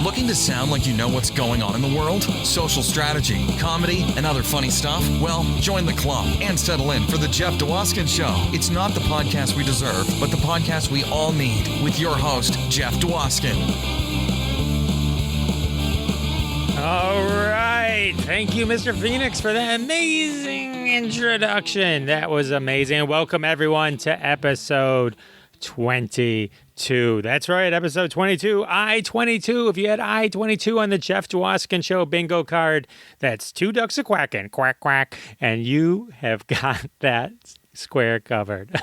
Looking to sound like you know what's going on in the world? Social strategy, comedy, and other funny stuff? Well, join the club and settle in for the Jeff Dwoskin Show. It's not the podcast we deserve, but the podcast we all need, with your host, Jeff Dwoskin. All right. Thank you, Mr. Phoenix, for that amazing introduction. That was amazing. Welcome, everyone, to episode 22. That's right, episode 22, I-22. If you had I-22 on the Jeff Dwoskin Show bingo card, that's two ducks a quacking, quack, quack, and you have got that square covered.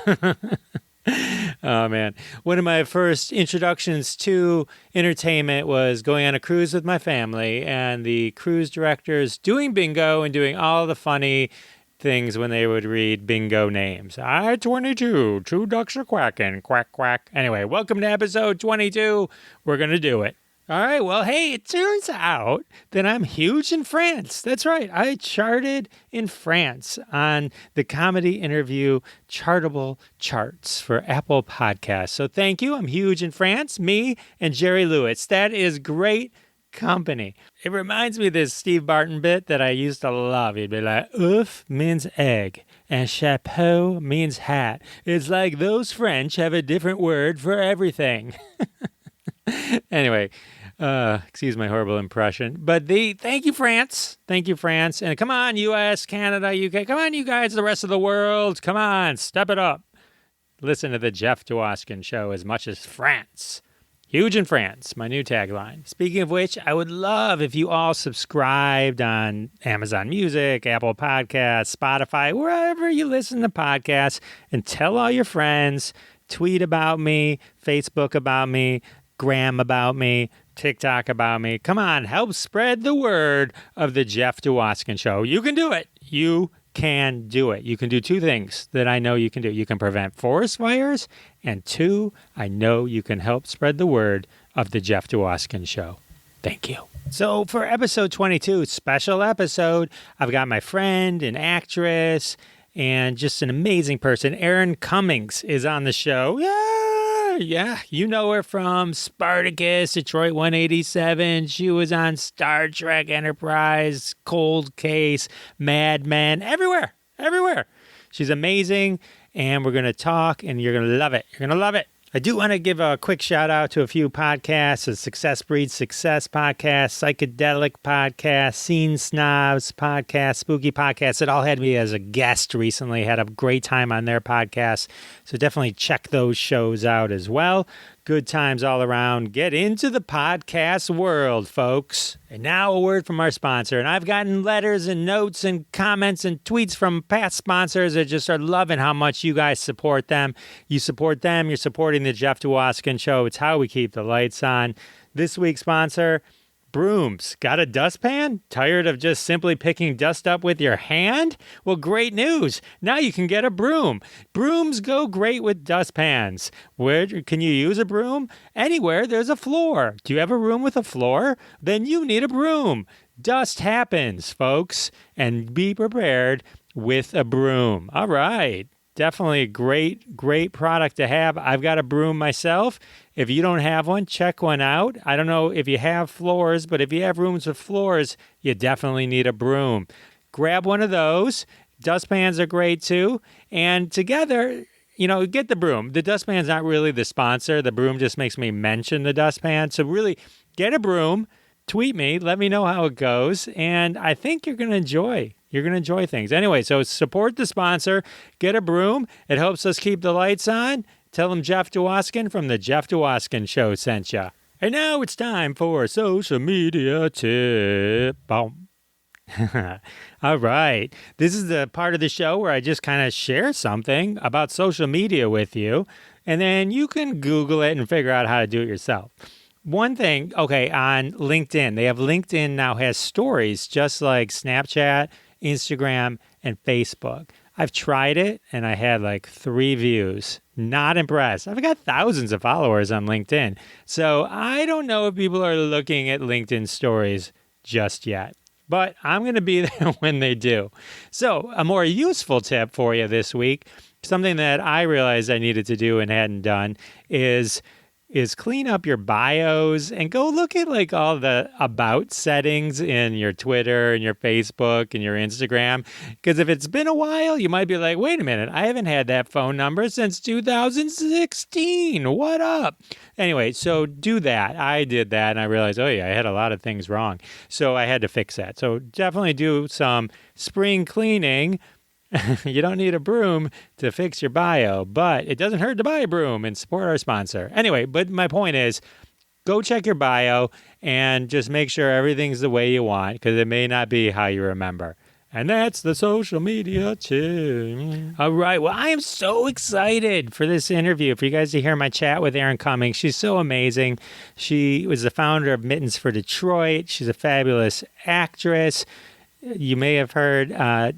Oh, man. One of my first introductions to entertainment was going on a cruise with my family, and the cruise directors doing bingo and doing all the funny things when they would read bingo names. I-22, two ducks are quacking, quack, quack. Anyway, welcome to episode 22. We're going to do it. All right, well, hey, it turns out that I'm huge in France. That's right. I charted in France on the comedy interview chartable charts for Apple Podcasts. So thank you. I'm huge in France. Me and Jerry Lewis. That is great company. It reminds me of this Steve Barton bit that I used to love. He'd be like, "Oeuf means egg, and chapeau means hat. It's like those French have a different word for everything." Anyway, excuse my horrible impression. But thank you, France. Thank you, France. And come on, U.S., Canada, UK. Come on, you guys, the rest of the world. Come on, step it up. Listen to the Jeff Dwoskin Show as much as France. Huge in France, my new tagline. Speaking of which, I would love if you all subscribed on Amazon Music, Apple Podcasts, Spotify, wherever you listen to podcasts, and tell all your friends, tweet about me, Facebook about me, Gram about me, TikTok about me. Come on, help spread the word of the Jeff Dwoskin Show. You can do it. You can do it. You can do two things that I know you can do. You can prevent forest fires, and two, I know you can help spread the word of the Jeff Dwoskin Show. Thank you. So for episode 22, special episode, I've got my friend, an actress, and just an amazing person. Erin Cummings is on the show. Yeah, you know her from Spartacus, Detroit 187. She was on Star Trek Enterprise, Cold Case, Mad Men, everywhere. She's amazing, and we're going to talk, and you're going to love it. You're going to love it. I do want to give a quick shout out to a few podcasts: the Success Breeds Success podcast, Psychedelic podcast, Scene Snobs podcast, Spooky podcast. That all had me as a guest recently. Had a great time on their podcast. So definitely check those shows out as well. Good times all around. Get into the podcast world, folks. And now a word from our sponsor. And I've gotten letters and notes and comments and tweets from past sponsors that just are loving how much you guys support them. You support them, you're supporting the Jeff Dwoskin Show. It's how we keep the lights on. This week's sponsor, Brooms. Got a dustpan? Tired of just simply picking dust up with your hand? Well, great news. Now you can get a broom. Brooms go great with dustpans. Where can you use a broom? Anywhere there's a floor. Do you have a room with a floor? Then you need a broom. Dust happens, folks, and be prepared with a broom. All right. Definitely a great product to have. I've got a broom myself. If you don't have one, check one out. I don't know if you have floors, but if you have rooms with floors, you definitely need a broom. Grab one of those. Dustpans are great too. And together, get the broom. The dustpan's not really the sponsor. The broom just makes me mention the dustpan. So really, get a broom. Tweet me. Let me know how it goes. And I think you're going to enjoy. You're going to enjoy things. Anyway, so support the sponsor. Get a broom. It helps us keep the lights on. Tell them Jeff Dwoskin from the Jeff Dwoskin Show sent you. And now it's time for social media tip. Boom. All right. This is the part of the show where I just kind of share something about social media with you, and then you can Google it and figure out how to do it yourself. One thing, on LinkedIn, they have LinkedIn now has stories just like Snapchat, Instagram, and Facebook. I've tried it, and I had like 3 views. Not impressed. I've got thousands of followers on LinkedIn. So I don't know if people are looking at LinkedIn stories just yet. But I'm going to be there when they do. So a more useful tip for you this week, something that I realized I needed to do and hadn't done, is is clean up your bios and go look at like all the about settings in your Twitter and your Facebook and your Instagram. Because if it's been a while, you might be like, wait a minute, I haven't had that phone number since 2016. What up? Anyway, so do that. I did that and I realized, oh yeah, I had a lot of things wrong. So I had to fix that. So definitely do some spring cleaning. You don't need a broom to fix your bio, but it doesn't hurt to buy a broom and support our sponsor. Anyway, but my point is go check your bio and just make sure everything's the way you want because it may not be how you remember. And that's the social media too. All right. Well, I am so excited for this interview, for you guys to hear my chat with Erin Cummings. She's so amazing. She was the founder of Mittens for Detroit. She's a fabulous actress. You may have heard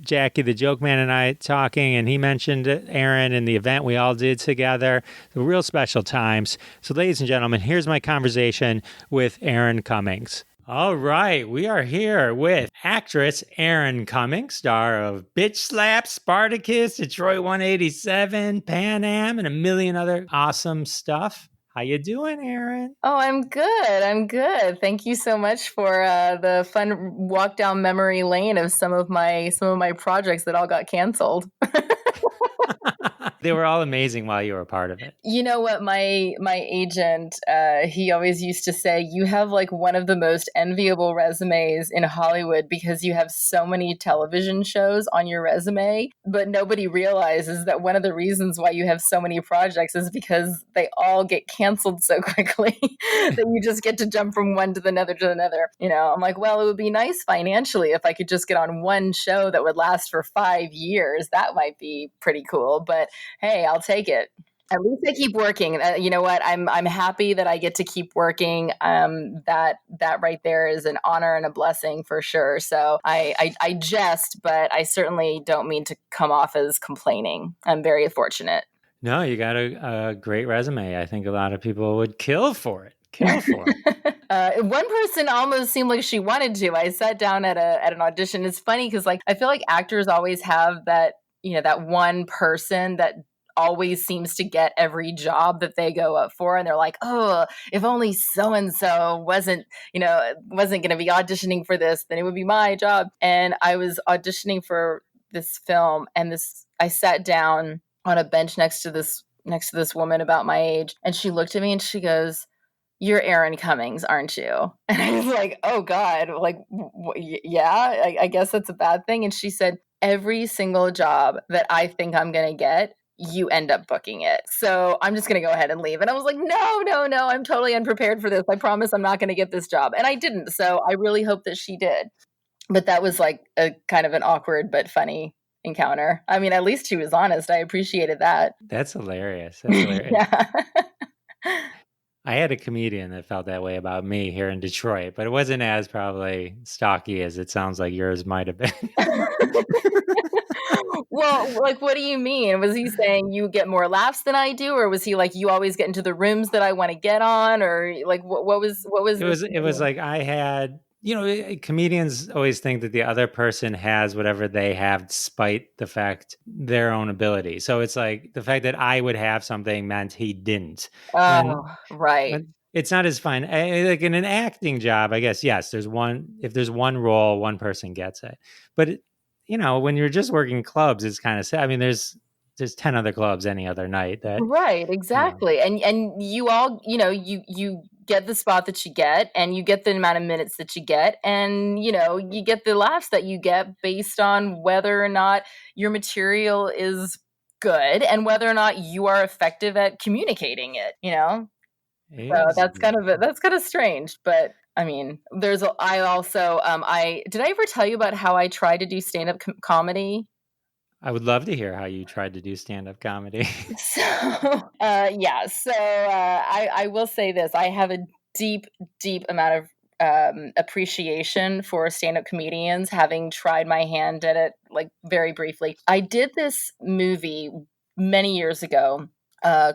Jackie the Joke Man and I talking, and he mentioned Erin in the event we all did together. Real special times. So, ladies and gentlemen, here's my conversation with Erin Cummings. All right, we are here with actress Erin Cummings, star of Bitch Slap, Spartacus, Detroit 187, Pan Am, and a million other awesome stuff. How you doing, Erin? Oh, I'm good. I'm good. Thank you so much for the fun walk down memory lane of some of my projects that all got canceled. They were all amazing while you were a part of it. You know what? My agent, he always used to say, you have like one of the most enviable resumes in Hollywood because you have so many television shows on your resume, but nobody realizes that one of the reasons why you have so many projects is because they all get canceled so quickly that you just get to jump from one to the another to another. You know, I'm like, well, it would be nice financially if I could just get on one show that would last for 5 years. That might be pretty cool, but hey, I'll take it. At least I keep working. You know what? I'm happy that I get to keep working. That right there is an honor and a blessing for sure. So I jest, but I certainly don't mean to come off as complaining. I'm very fortunate. No, you got a great resume. I think a lot of people would kill for it. One person almost seemed like she wanted to. I sat down at an audition. It's funny because like I feel like actors always have that, you know, that one person that always seems to get every job that they go up for. And they're like, oh, if only so-and-so wasn't going to be auditioning for this, then it would be my job. And I was auditioning for this film and I sat down on a bench next to this woman about my age. And she looked at me and she goes, you're Erin Cummings, aren't you? And I was like, oh God, like, yeah, I guess that's a bad thing. And she said, every single job that I think I'm going to get, you end up booking it. So I'm just going to go ahead and leave. And I was like, no, I'm totally unprepared for this. I promise I'm not going to get this job. And I didn't. So I really hope that she did. But that was like a kind of an awkward but funny encounter. I mean, at least she was honest. I appreciated that. That's hilarious. Yeah. I had a comedian that felt that way about me here in Detroit, but it wasn't as probably stocky as it sounds like yours might have been. Well, like, what do you mean? Was he saying you get more laughs than I do? Or was he like, you always get into the rooms that I want to get on? Or like, what was it was like I had, you know, comedians always think that the other person has whatever they have despite the fact their own ability. So it's like the fact that I would have something meant he didn't. Right. It's not as fun. Like in an acting job, I guess, yes, if there's one role, one person gets it. But, you know, when you're just working clubs, it's kind of sad. I mean, there's 10 other clubs any other night. Right, exactly. You know. And you all, you know, you get the spot that you get and you get the amount of minutes that you get and, you know, you get the laughs that you get based on whether or not your material is good and whether or not you are effective at communicating it, you know? So that's kind of strange, but I mean, did I ever tell you about how I tried to do stand-up comedy? I would love to hear how you tried to do stand-up comedy. I will say this. I have a deep, deep amount of appreciation for stand-up comedians, having tried my hand at it, like, very briefly. I did this movie many years ago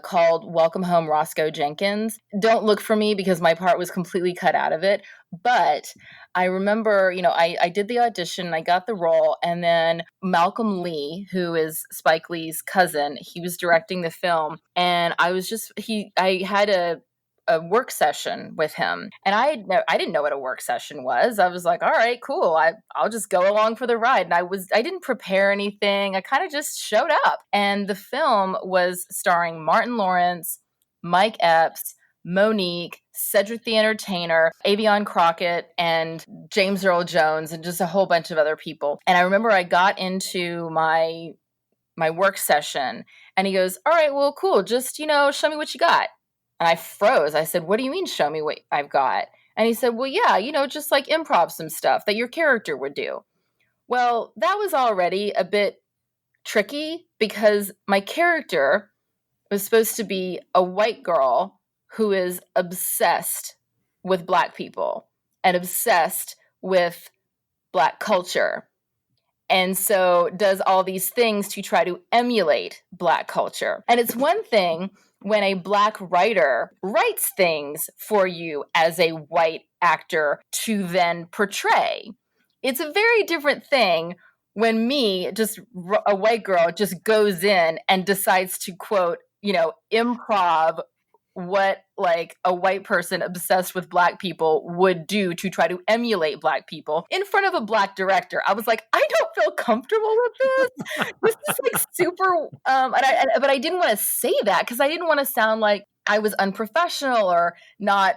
called Welcome Home, Roscoe Jenkins. Don't look for me because my part was completely cut out of it. But I remember, you know, I did the audition, I got the role, and then Malcolm Lee, who is Spike Lee's cousin, he was directing the film. And I had a work session with him. And I didn't know what a work session was. I was like, all right, cool. I'll just go along for the ride. And I didn't prepare anything. I kind of just showed up. And the film was starring Martin Lawrence, Mike Epps, Monique, Cedric the Entertainer, Avion Crockett, and James Earl Jones, and just a whole bunch of other people. And I remember I got into my work session and he goes, all right, well, cool. Just, show me what you got. And I froze. I said, what do you mean show me what I've got? And he said, well, yeah, just like improv some stuff that your character would do. Well, that was already a bit tricky because my character was supposed to be a white girl who is obsessed with Black people and obsessed with Black culture. And so does all these things to try to emulate Black culture. And it's one thing when a Black writer writes things for you as a white actor to then portray. It's a very different thing when me, just a white girl, just goes in and decides to quote, improv what like a white person obsessed with Black people would do to try to emulate Black people in front of a Black director. I was like, I don't feel comfortable with this. This is like super, but I didn't want to say that because I didn't want to sound like I was unprofessional or not,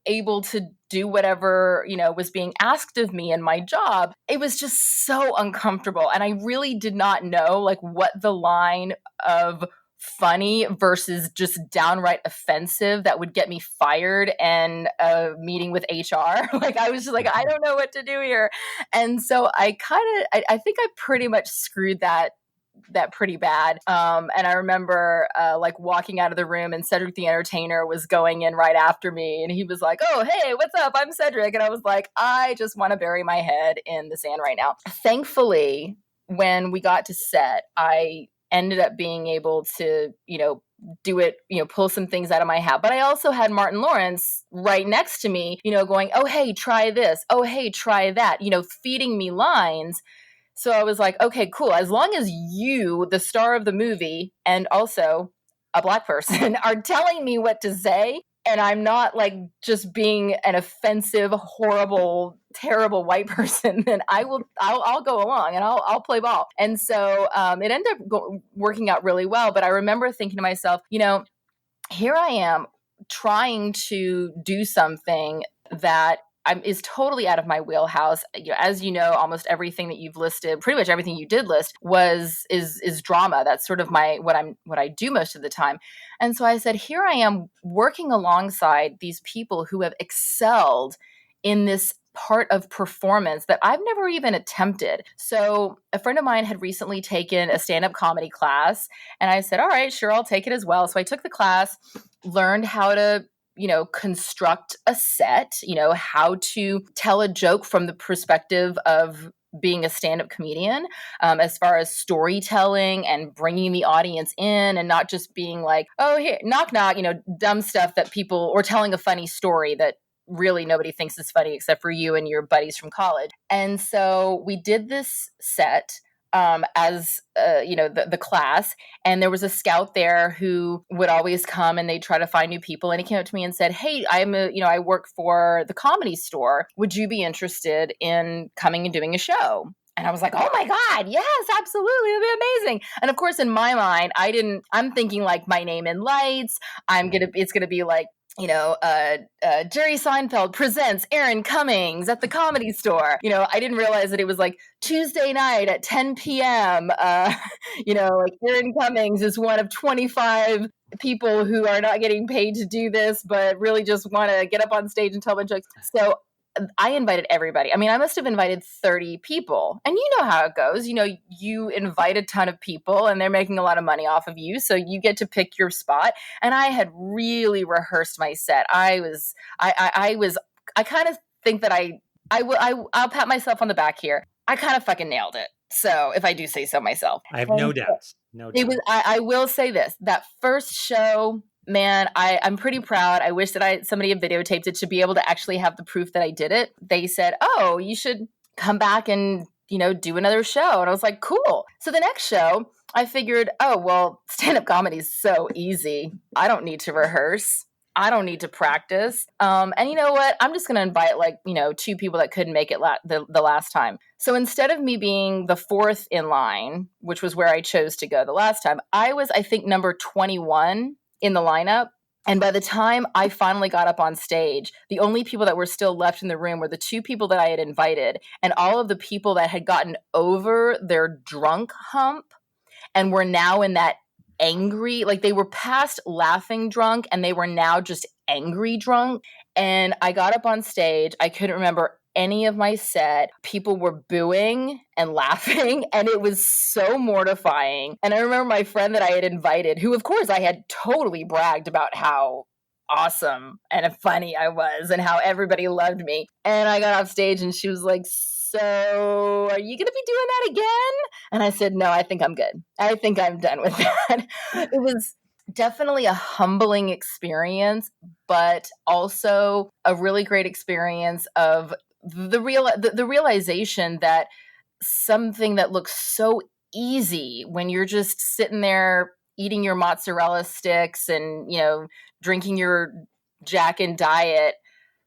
able to do whatever, was being asked of me in my job. It was just so uncomfortable. And I really did not know like what the line of funny versus just downright offensive that would get me fired and a meeting with HR. Like I was just like, I don't know what to do here. And so I think I pretty much screwed that pretty bad. And I remember like walking out of the room and Cedric the Entertainer was going in right after me. And he was like, oh, hey, what's up? I'm Cedric. And I was like, I just want to bury my head in the sand right now. Thankfully, when we got to set, I ended up being able to, do it, pull some things out of my hat. But I also had Martin Lawrence right next to me, going, oh, hey, try this. Oh, hey, try that, feeding me lines. So I was like, okay, cool. As long as you, the star of the movie, and also a Black person are telling me what to say, and I'm not like just being an offensive, horrible, terrible white person, then I'll go along and I'll play ball. And so it ended up working out really well. But I remember thinking to myself, here I am trying to do something that is totally out of my wheelhouse. As you know, almost everything that you've listed, pretty much everything you did list is drama. That's sort of what I do most of the time. And so I said, here I am working alongside these people who have excelled in this part of performance that I've never even attempted. So a friend of mine had recently taken a stand-up comedy class, and I said, all right, sure, I'll take it as well. So I took the class, learned how to construct a set, how to tell a joke from the perspective of being a stand-up comedian, as far as storytelling and bringing the audience in and not just being like, oh, here, knock, knock, dumb stuff that people, or telling a funny story that really nobody thinks is funny except for you and your buddies from college. And so we did this set as the class, and there was a scout there who would always come and they'd try to find new people, and he came up to me and said, hey, I work for the Comedy Store, would you be interested in coming and doing a show? And I was like, oh my God, yes, absolutely, it'd be amazing. And of course, in my mind, I'm thinking like My Name in Lights, it's gonna be like, Jerry Seinfeld presents Erin Cummings at the Comedy Store. I didn't realize that it was like Tuesday night at 10 p.m. Like Erin Cummings is one of 25 people who are not getting paid to do this, but really just want to get up on stage and tell a bunch of jokes. So I invited everybody. I mean, I must have invited 30 people. And you know how it goes. You invite a ton of people and they're making a lot of money off of you. So you get to pick your spot. And I had really rehearsed my set. I kind of think that I'll pat myself on the back here. I kind of fucking nailed it. So if I do say so myself. I have no doubts. No doubt. I will say this, that first show, man, I'm pretty proud. I wish that somebody had videotaped it to be able to actually have the proof that I did it. They said, oh, you should come back and, do another show. And I was like, cool. So the next show, I figured, oh, well, stand-up comedy is so easy. I don't need to rehearse. I don't need to practice. And you know what? I'm just going to invite like, 2 people that couldn't make it the last time. So instead of me being the 4th in line, which was where I chose to go the last time, I was, I think, number 21 in the lineup. And by the time I finally got up on stage, the only people that were still left in the room were the 2 people that I had invited and all of the people that had gotten over their drunk hump and were now in that angry, like they were past laughing drunk and they were now just angry drunk. And I got up on stage. I couldn't remember any of my set. People were booing and laughing, and it was so mortifying. And I remember my friend that I had invited, who, of course, I had totally bragged about how awesome and funny I was and how everybody loved me. And I got off stage and she was like, so are you going to be doing that again? And I said, no, I think I'm good. I think I'm done with that. It was definitely a humbling experience, but also a really great experience of the realization that something that looks so easy when you're just sitting there eating your mozzarella sticks and, drinking your Jack and Diet,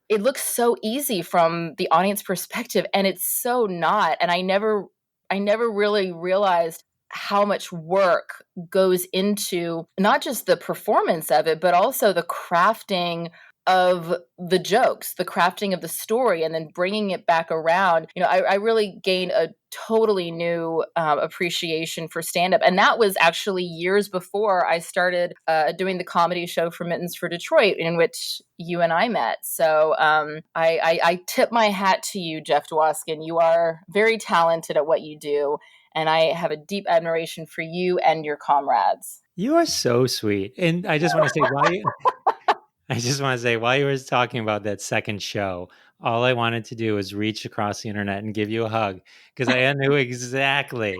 it looks so easy from the audience perspective, and it's so not. And I never really realized how much work goes into not just the performance of it, but also the crafting of the jokes, the crafting of the story, and then bringing it back around. I really gained a totally new appreciation for stand-up. And that was actually years before I started doing the comedy show for Mittens for Detroit, in which you and I met. So I tip my hat to you, Jeff Dwoskin. You are very talented at what you do. And I have a deep admiration for you and your comrades. You are so sweet. And I just want to say while you were talking about that second show, all I wanted to do was reach across the internet and give you a hug because I knew exactly,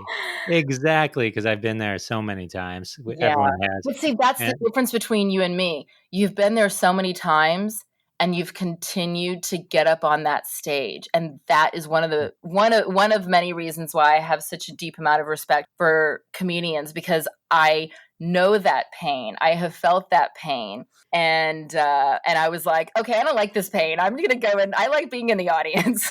because I've been there so many times. Yeah. Everyone has. But see, that's the difference between you and me. You've been there so many times and you've continued to get up on that stage. And that is one of many reasons why I have such a deep amount of respect for comedians, because I know that pain. I have felt that pain. And I was like, okay, I don't like this pain. I'm going to go and I like being in the audience.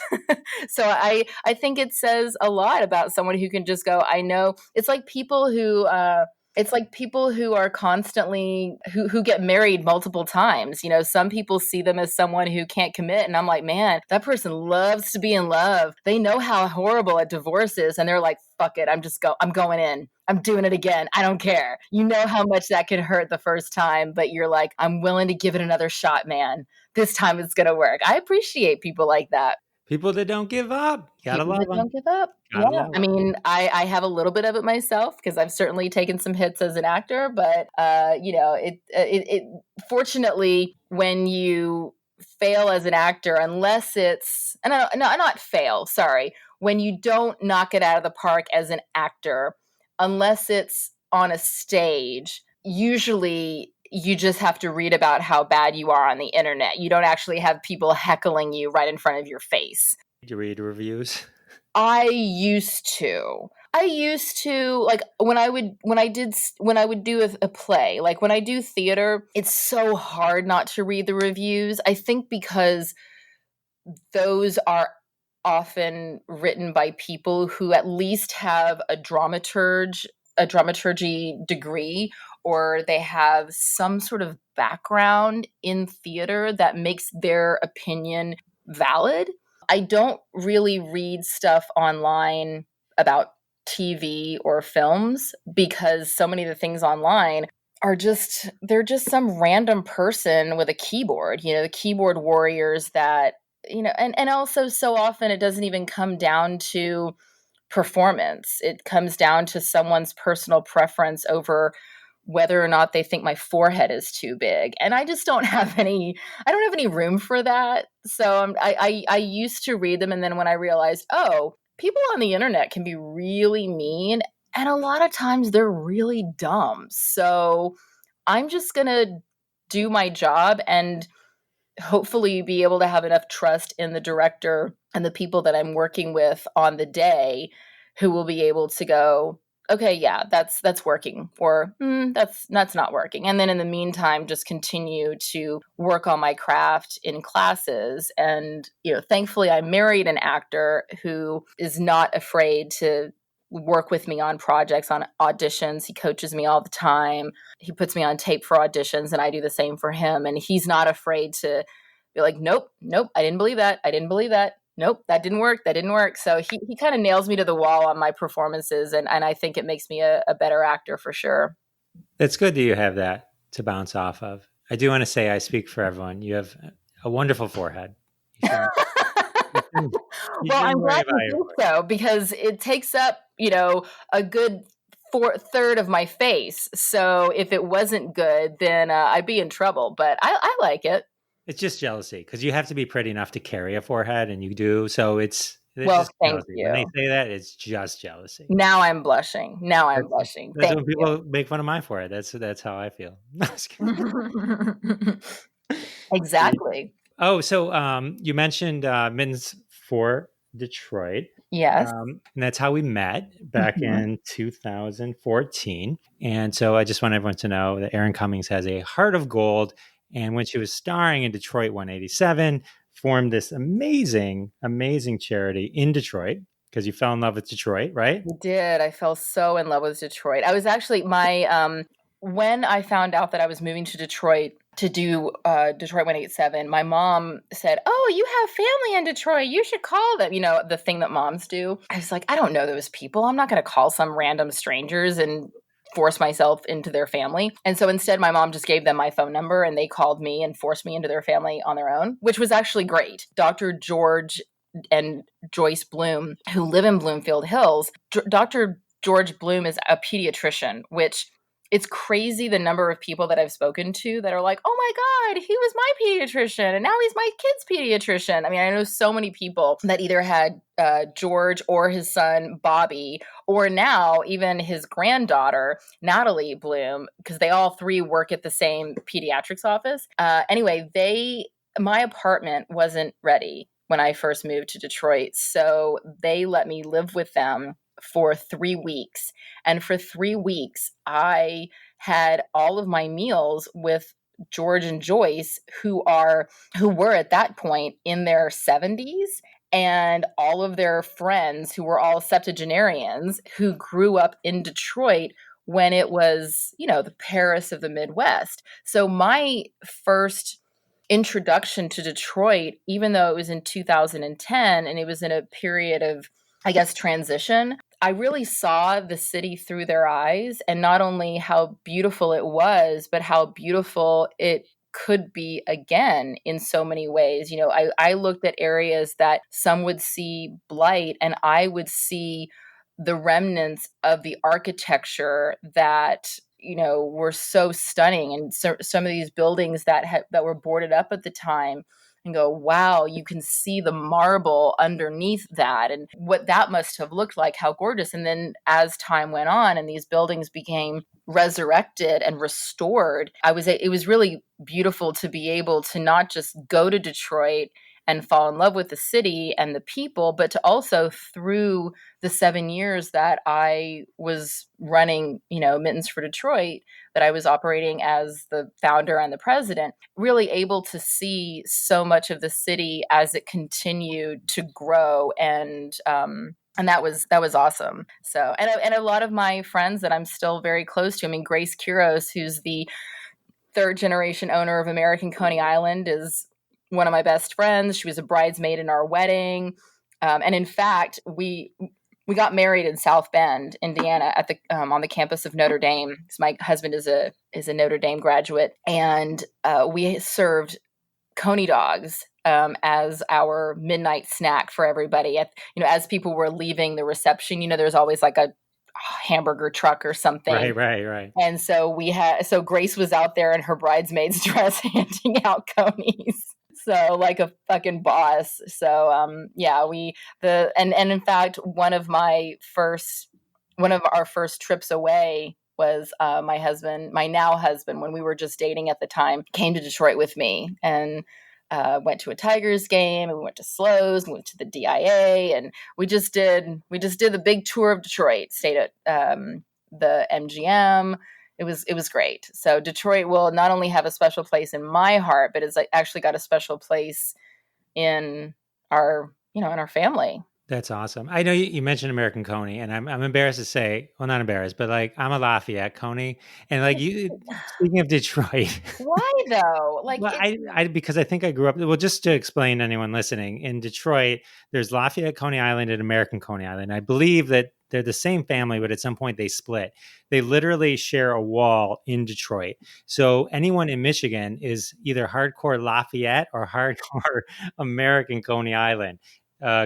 So I think it says a lot about someone who can just go, I know. It's like people who are constantly who get married multiple times. Some people see them as someone who can't commit. And I'm like, man, that person loves to be in love. They know how horrible a divorce is. And they're like, fuck it. I'm going in. I'm doing it again. I don't care. You know how much that can hurt the first time, but you're like, I'm willing to give it another shot, man. This time it's going to work. I appreciate people like that. People that don't give up. Gotta love them. Don't give up. Yeah. I mean, I have a little bit of it myself because I've certainly taken some hits as an actor, but it fortunately, when you fail as an actor, unless it's not fail, sorry, when you don't knock it out of the park as an actor, unless it's on a stage, usually you just have to read about how bad you are on the internet. You don't actually have people heckling you right in front of your face. Did you read reviews? I used to, like when I would do a play, like when I do theater, it's so hard not to read the reviews. I think because those are often written by people who at least have a dramaturgy degree, or they have some sort of background in theater that makes their opinion valid. I don't really read stuff online about TV or films because so many of the things online they're just some random person with a keyboard, the keyboard warriors that, and also so often it doesn't even come down to performance. It comes down to someone's personal preference over whether or not they think my forehead is too big. And I just don't have any room for that. So I used to read them. And then when I realized, people on the internet can be really mean. And a lot of times they're really dumb. So I'm just going to do my job and hopefully be able to have enough trust in the director and the people that I'm working with on the day who will be able to go, okay, yeah, that's working, or that's not working. And then in the meantime, just continue to work on my craft in classes. And, thankfully I married an actor who is not afraid to work with me on projects, on auditions. He coaches me all the time. He puts me on tape for auditions, and I do the same for him. And he's not afraid to be like, nope, I didn't believe that. I didn't believe that. Nope, that didn't work. That didn't work. So he kind of nails me to the wall on my performances. And I think it makes me a better actor for sure. It's good that you have that to bounce off of. I do want to say I speak for everyone. You have a wonderful forehead. Well, I'm glad you think so, because it takes up, a good third of my face. So if it wasn't good, then I'd be in trouble. But I like it. It's just jealousy, because you have to be pretty enough to carry a forehead, and you do. So it's well, just thank jealousy. you. When they say that, it's just jealousy. Now I'm blushing. That's when people make fun of my forehead. That's how I feel. Exactly. Oh, so you mentioned Mittens for Detroit. Yes. And that's how we met back in 2014. And so I just want everyone to know that Erin Cummings has a heart of gold. And when she was starring in Detroit 187, formed this amazing, amazing charity in Detroit, because you fell in love with Detroit, right? I did. I fell so in love with Detroit. I was actually when I found out that I was moving to Detroit to do Detroit 187, my mom said, "Oh, you have family in Detroit. You should call them." The thing that moms do. I was like, I don't know those people. I'm not going to call some random strangers and force myself into their family. And so instead, my mom just gave them my phone number, and they called me and forced me into their family on their own, which was actually great. Dr. George and Joyce Bloom, who live in Bloomfield Hills. Dr. George Bloom is a pediatrician, which it's crazy the number of people that I've spoken to that are like, "Oh my God, he was my pediatrician, and now he's my kid's pediatrician." I mean, I know so many people that either had George or his son, Bobby, or now even his granddaughter, Natalie Bloom, because they all three work at the same pediatrics office. Anyway, my apartment wasn't ready when I first moved to Detroit. So they let me live with them for 3 weeks. And for 3 weeks, I had all of my meals with George and Joyce, who were at that point in their 70s, and all of their friends who were all septuagenarians who grew up in Detroit when it was, the Paris of the Midwest. So my first introduction to Detroit, even though it was in 2010 and it was in a period of, I guess, transition, I really saw the city through their eyes, and not only how beautiful it was, but how beautiful it could be again in so many ways. I looked at areas that some would see blight, and I would see the remnants of the architecture that were so stunning, and some of these buildings that were boarded up at the time, and go, wow, you can see the marble underneath that, and what that must have looked like, how gorgeous. And then as time went on and these buildings became resurrected and restored, it was really beautiful to be able to not just go to Detroit and fall in love with the city and the people, but to also, through the 7 years that I was running, Mittens for Detroit, that I was operating as the founder and the president, really able to see so much of the city as it continued to grow. And that was awesome. So, and a lot of my friends that I'm still very close to, I mean, Grace Quiros, who's the third generation owner of American Coney Island, is one of my best friends. She was a bridesmaid in our wedding. And in fact, we got married in South Bend, Indiana, at the on the campus of Notre Dame. My husband is a Notre Dame graduate, and we served Coney dogs as our midnight snack for everybody. As people were leaving the reception, there's always like a hamburger truck or something. Right. And so Grace was out there in her bridesmaid's dress handing out conies. So like a fucking boss. So and in fact, one of our first trips away was my now husband, when we were just dating at the time, came to Detroit with me. And went to a Tigers game, and we went to Slows, and went to the DIA, and we just did the big tour of Detroit. Stayed at the MGM. It was great. So Detroit will not only have a special place in my heart, but it's actually got a special place in our in our family. That's awesome. I know you mentioned American Coney, and I'm embarrassed to say, well, not embarrassed, but like I'm a Lafayette Coney, and like you. Speaking of Detroit, Why though? Like, well, I because I think I grew up. Well, just to explain to anyone listening, in Detroit, there's Lafayette Coney Island and American Coney Island. I believe that they're the same family, but at some point they split. They literally share a wall in Detroit. So anyone in Michigan is either hardcore Lafayette or hardcore American Coney Island.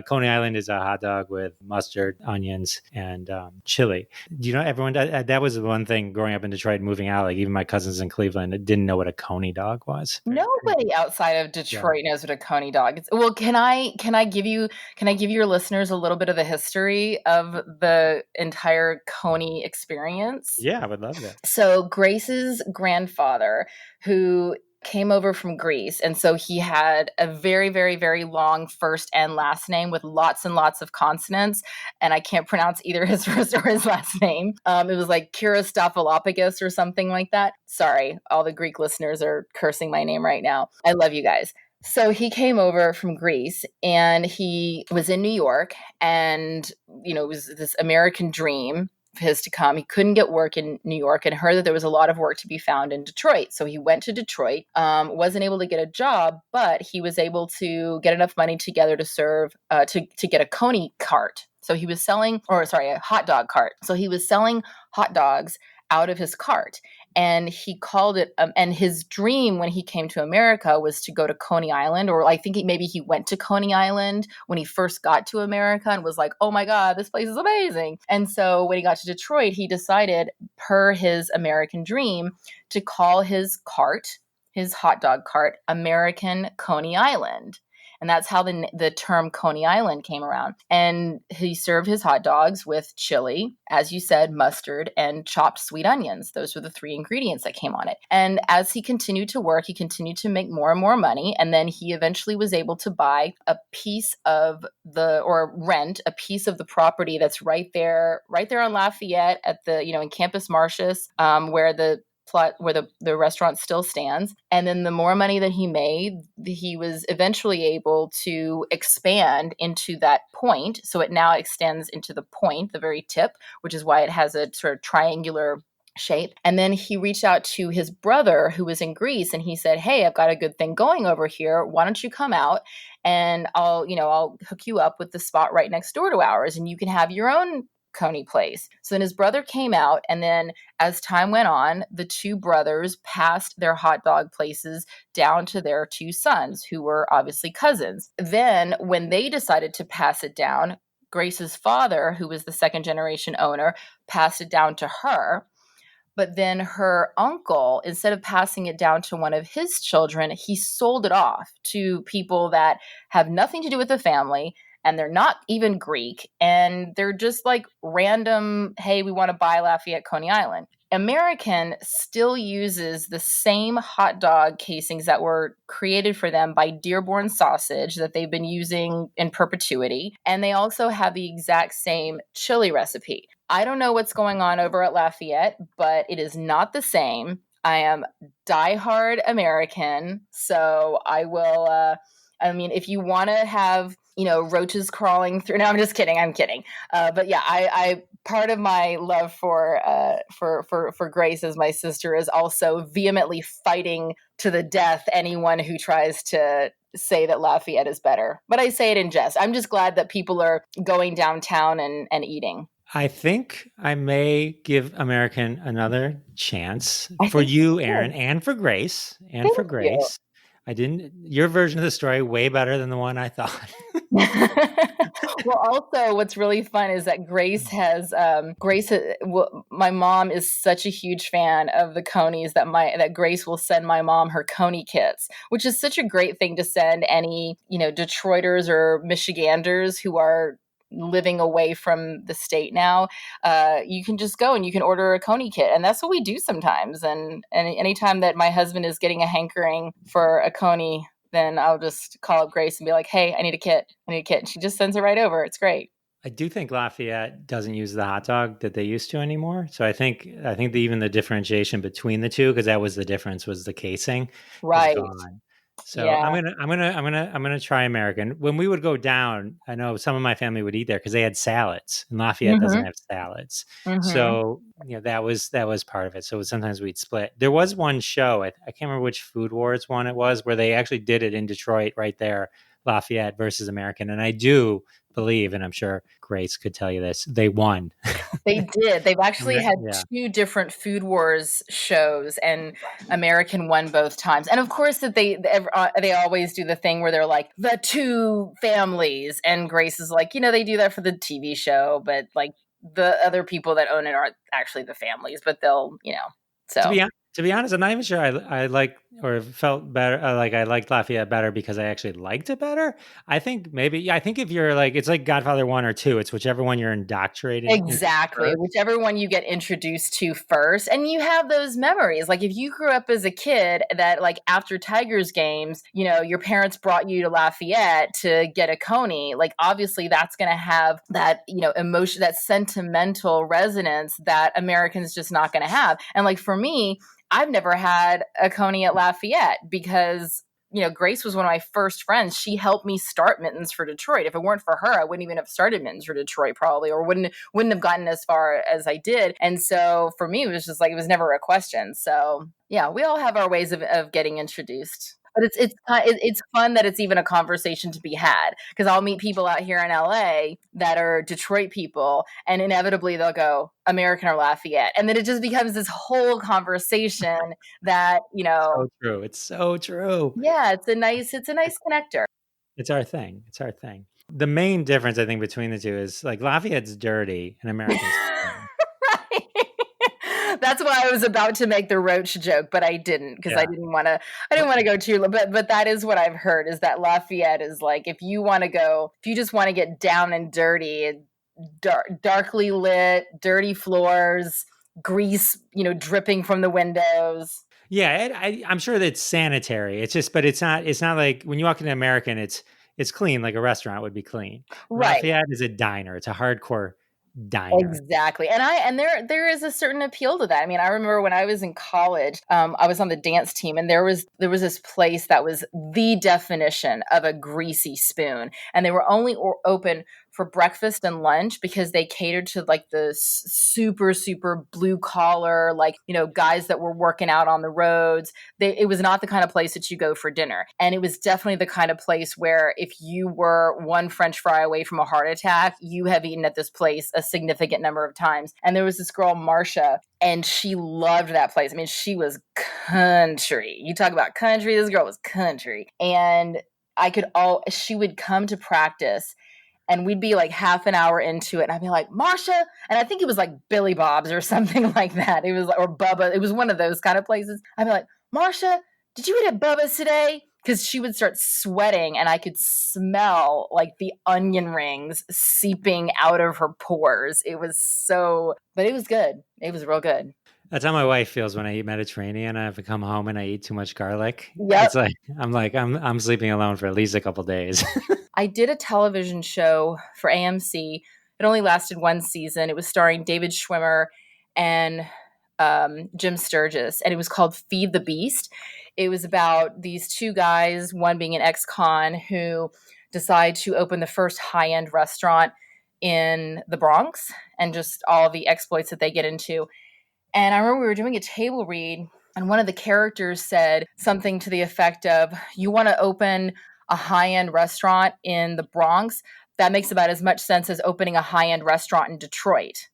Coney Island is a hot dog with mustard, onions, and chili. Do you know everyone? That was the one thing growing up in Detroit, moving out. Like even my cousins in Cleveland didn't know what a Coney dog was. Nobody outside of Detroit knows what a Coney dog is. Well, can I give your listeners a little bit of the history of the entire Coney experience? Yeah, I would love that. So Grace's grandfather, who came over from Greece, and so he had a very, very, very long first and last name with lots and lots of consonants, and I can't pronounce either his first or his last name. It was like Kiristophilopoulos or something like that. Sorry, all the Greek listeners are cursing my name right now. I love you guys. So he came over from Greece, and he was in New York, and it was this American dream his to come. He couldn't get work in New York and heard that there was a lot of work to be found in Detroit. So he went to Detroit, wasn't able to get a job, but he was able to get enough money together to serve, to get a Coney cart. So he was selling, a hot dog cart. So he was selling hot dogs out of his cart. And he called it, and his dream when he came to America was to go to Coney Island, or I think maybe he went to Coney Island when he first got to America and was like, oh my God, this place is amazing. And so when he got to Detroit, he decided, per his American dream, to call his cart, his hot dog cart, American Coney Island. And that's how the term Coney Island came around. And he served his hot dogs with chili, as you said, mustard, and chopped sweet onions. Those were the three ingredients that came on it. And as he continued to work, he continued to make more and more money. And then he eventually was able to buy a piece of rent a piece of the property that's right there on Lafayette at the, in Campus Martius, where the restaurant still stands. And then the more money that he made, he was eventually able to expand into that point. So it now extends into the point, the very tip, which is why it has a sort of triangular shape. And then he reached out to his brother who was in Greece, and he said, hey, I've got a good thing going over here. Why don't you come out and I'll hook you up with the spot right next door to ours, and you can have your own Coney place. So then his brother came out, and then as time went on, the two brothers passed their hot dog places down to their two sons, who were obviously cousins. Then when they decided to pass it down, Grace's father, who was the second generation owner, passed it down to her. But then her uncle, instead of passing it down to one of his children, he sold it off to people that have nothing to do with the family, and they're not even Greek, and they're just like random, hey, we want to buy Lafayette Coney Island. American still uses the same hot dog casings that were created for them by Dearborn Sausage that they've been using in perpetuity, and they also have the exact same chili recipe. I don't know what's going on over at Lafayette, but it is not the same. I am diehard American, so I will, if you want to have roaches crawling through. No, I'm just kidding. I'm kidding. But yeah, I part of my love for Grace as my sister is also vehemently fighting to the death anyone who tries to say that Lafayette is better. But I say it in jest. I'm just glad that people are going downtown and eating. I think I may give American another chance for you, Erin, and for Grace, Thank you. Your version of the story way better than the one I thought. Well, also what's really fun is that my mom is such a huge fan of the Coneys that Grace will send my mom her Coney kits, which is such a great thing to send any, Detroiters or Michiganders who are living away from the state now. You can just go and you can order a Coney kit, and that's what we do sometimes. And anytime that my husband is getting a hankering for a Coney, then I'll just call up Grace and be like, hey, I need a kit. And she just sends it right over. It's great. I do think Lafayette doesn't use the hot dog that they used to anymore. So I think even the differentiation between the two, because that was the difference, was the casing is Right. gone. So Yeah. I'm gonna try American. When we would go down, I know some of my family would eat there because they had salads, and Lafayette doesn't Mm-hmm. have salads. Mm-hmm. So that was part of it. So sometimes we'd split. There was one show, I can't remember which Food Wars one it was, where they actually did it in Detroit right there, Lafayette versus American. And I do believe, and I'm sure Grace could tell you this, they won. They did. They've actually had Yeah. 2 different Food Wars shows, and American won both times. And of course, that they always do the thing where they're like the 2 families, and Grace is like, they do that for the TV show, but like the other people that own it aren't actually the families, but they'll, so. To be honest, I'm not even sure I like or felt better. Like I liked Lafayette better because I actually liked it better. I think maybe, I think if you're like, it's like Godfather 1 or 2, it's whichever one you're indoctrinated in Exactly. first. Whichever one you get introduced to first. And you have those memories. Like if you grew up as a kid that like after Tigers games, your parents brought you to Lafayette to get a Coney, like obviously that's going to have that, emotion, that sentimental resonance that Americans just not going to have. And like for me, I've never had a Coney at Lafayette because Grace was one of my first friends. She helped me start Mittens for Detroit. If it weren't for her, I wouldn't even have started Mittens for Detroit probably, or wouldn't have gotten as far as I did. And so for me, it was just like, it was never a question. So yeah, we all have our ways of getting introduced. But it's fun that it's even a conversation to be had, because I'll meet people out here in LA that are Detroit people, and inevitably they'll go American or Lafayette, and then it just becomes this whole conversation that So true. It's so true. yeah, it's a nice connector. It's our thing. It's our thing. The main difference I think between the two is like Lafayette's dirty and American's clean. Right. That's why I was about to make the roach joke, but I didn't, because I didn't want to go too low. But that is what I've heard, is that Lafayette is like, if you just want to get down and dirty, darkly lit, dirty floors, grease, dripping from the windows. Yeah, I'm sure that it's sanitary. It's just, but it's not like when you walk into American, it's clean like a restaurant would be clean. Right. Lafayette is a diner. It's a hardcore diner. Exactly. And there is a certain appeal to that. I mean, I remember when I was in college, I was on the dance team, and there was this place that was the definition of a greasy spoon, and they were only open for breakfast and lunch because they catered to like the super, super blue collar, like, guys that were working out on the roads. It was not the kind of place that you go for dinner. And it was definitely the kind of place where if you were one French fry away from a heart attack, you have eaten at this place a significant number of times. And there was this girl, Marcia, and she loved that place. I mean, she was country. You talk about country, this girl was country. And she would come to practice, and we'd be like half an hour into it, and I'd be like, Marcia, and I think it was like Billy Bob's or something like that. It was, or Bubba. It was one of those kind of places. I'd be like, Marcia, did you eat at Bubba's today? Because she would start sweating, and I could smell like the onion rings seeping out of her pores. It was but it was good. It was real good. That's how my wife feels when I eat Mediterranean. I have to come home and I eat too much garlic. Yep. It's like I'm sleeping alone for at least a couple days. I did a television show for AMC. It only lasted 1 season. It was starring David Schwimmer and Jim Sturgis, and it was called Feed the Beast. It was about these 2 guys, one being an ex-con, who decide to open the first high-end restaurant in the Bronx, and just all the exploits that they get into. And I remember we were doing a table read, and one of the characters said something to the effect of, you want to open a high-end restaurant in the Bronx? That makes about as much sense as opening a high-end restaurant in Detroit.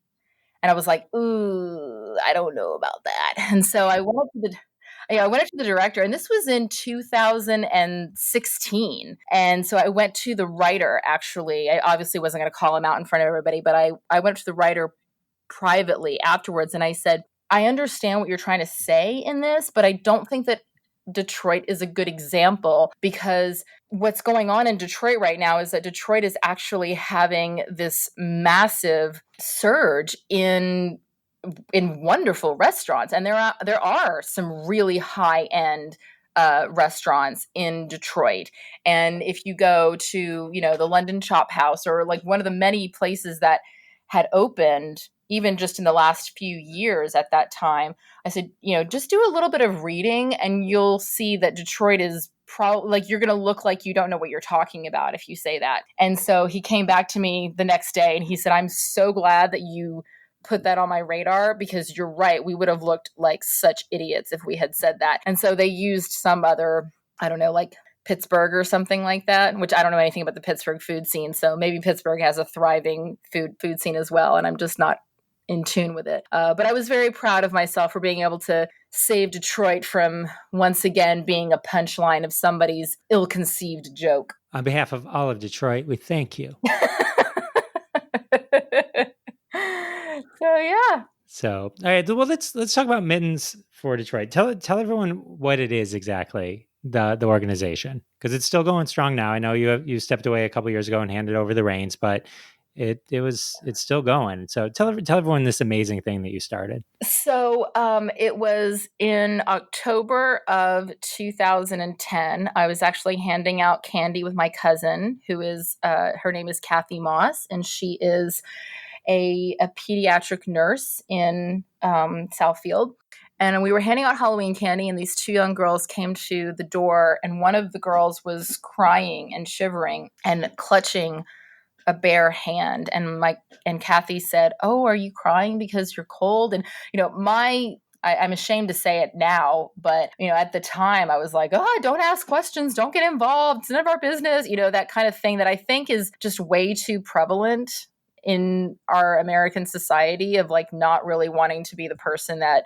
And I was like, ooh, I don't know about that. And so I went up to the director, and this was in 2016. And so I went to the writer, actually. I obviously wasn't going to call him out in front of everybody, but I went to the writer privately afterwards, and I said, I understand what you're trying to say in this, but I don't think that Detroit is a good example, because what's going on in Detroit right now is that Detroit is actually having this massive surge in wonderful restaurants, and there are some really high end restaurants in Detroit. And if you go to, the London Chop House, or like one of the many places that had opened, even just in the last few years at that time, I said, just do a little bit of reading and you'll see that Detroit is probably like, you're going to look like you don't know what you're talking about if you say that. And so he came back to me the next day and he said, I'm so glad that you put that on my radar, because you're right. We would have looked like such idiots if we had said that. And so they used some other, I don't know, like Pittsburgh or something like that, which I don't know anything about the Pittsburgh food scene. So maybe Pittsburgh has a thriving food scene as well. And I'm just not in tune with it. But I was very proud of myself for being able to save Detroit from once again being a punchline of somebody's ill-conceived joke. On behalf of all of Detroit, we thank you. So yeah. So, all right. Well, let's talk about Mittens for Detroit. Tell everyone what it is exactly, the organization, because it's still going strong now. I know you stepped away a couple years ago and handed over the reins, but it's still going. So tell everyone this amazing thing that you started. So it was in October of 2010. I was actually handing out candy with my cousin, who is her name is Kathy Moss, and she is a pediatric nurse in Southfield. And we were handing out Halloween candy, and these two young girls came to the door, and one of the girls was crying and shivering and clutching a bare hand. And Kathy said, "Oh, are you crying because you're cold?" And, I'm ashamed to say it now, but, at the time I was like, "Oh, don't ask questions. Don't get involved. It's none of our business." That kind of thing that I think is just way too prevalent in our American society, of like not really wanting to be the person that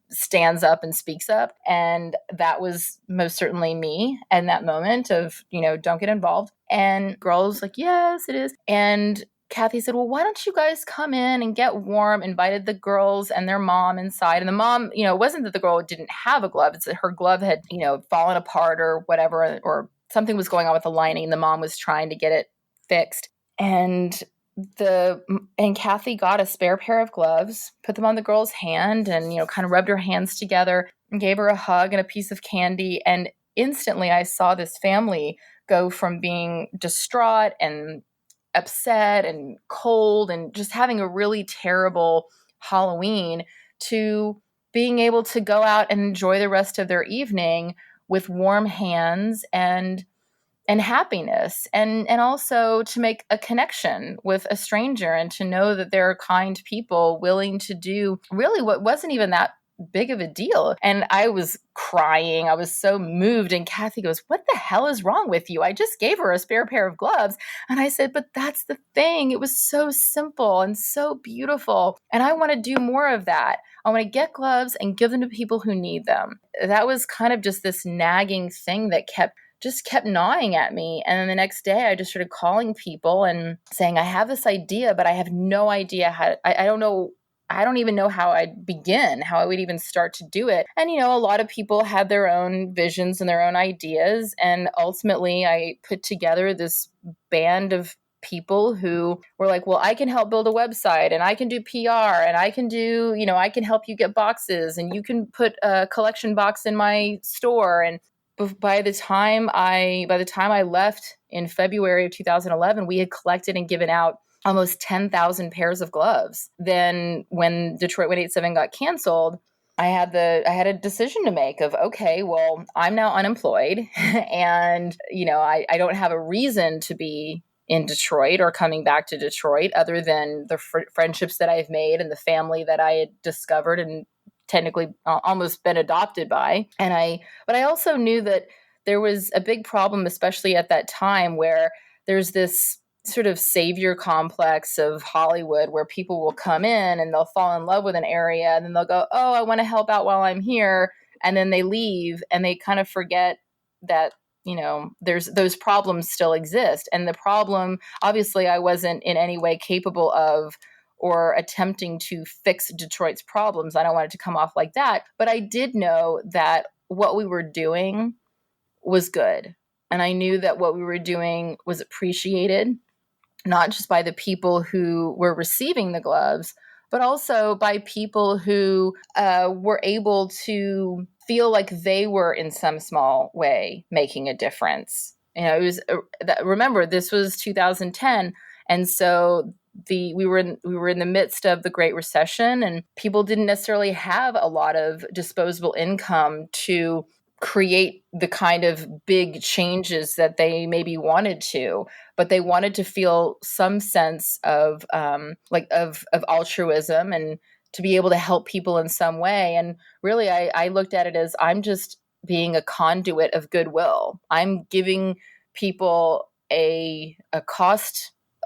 stands up and speaks up. And that was most certainly me in that moment of, don't get involved. And girls like, "Yes, it is." And Kathy said, "Well, why don't you guys come in and get warm?" Invited the girls and their mom inside. And the mom, it wasn't that the girl didn't have a glove. It's that her glove had, fallen apart or whatever, or something was going on with the lining. The mom was trying to get it fixed. And Kathy got a spare pair of gloves, put them on the girl's hand, and, kind of rubbed her hands together and gave her a hug and a piece of candy. And instantly I saw this family go from being distraught and upset and cold and just having a really terrible Halloween to being able to go out and enjoy the rest of their evening with warm hands and happiness, and also to make a connection with a stranger and to know that there are kind people willing to do really what wasn't even that big of a deal. And I was crying. I was so moved. And Kathy goes, "What the hell is wrong with you? I just gave her a spare pair of gloves." And I said, "But that's the thing. It was so simple and so beautiful. And I want to do more of that. I want to get gloves and give them to people who need them." That was kind of just this nagging thing that kept gnawing at me. And then the next day I just started calling people and saying, "I have this idea, but I have no idea how I don't know. I don't even know how I'd begin, how I would even start to do it." And, a lot of people had their own visions and their own ideas. And ultimately I put together this band of people who were like, "Well, I can help build a website, and I can do PR, and I can do, I can help you get boxes, and you can put a collection box in my store." And by the time I left in February of 2011, we had collected and given out almost 10,000 pairs of gloves. Then when Detroit 187 got canceled, I had a decision to make of, okay, well, I'm now unemployed and, I don't have a reason to be in Detroit or coming back to Detroit other than the friendships that I've made and the family that I had discovered and technically almost been adopted by. But I also knew that there was a big problem, especially at that time, where there's this sort of savior complex of Hollywood where people will come in and they'll fall in love with an area and then they'll go, "Oh, I want to help out while I'm here." And then they leave and they kind of forget that, there's those problems still exist. And the problem, obviously, I wasn't in any way capable of or attempting to fix Detroit's problems. I don't want it to come off like that. But I did know that what we were doing was good. And I knew that what we were doing was appreciated, not just by the people who were receiving the gloves, but also by people who were able to feel like they were in some small way making a difference. It was remember, this was 2010, and so we were in the midst of the Great Recession, and people didn't necessarily have a lot of disposable income to create the kind of big changes that they maybe wanted to, but they wanted to feel some sense of of altruism and to be able to help people in some way. And really, I looked at it as, I'm just being a conduit of goodwill. I'm giving people a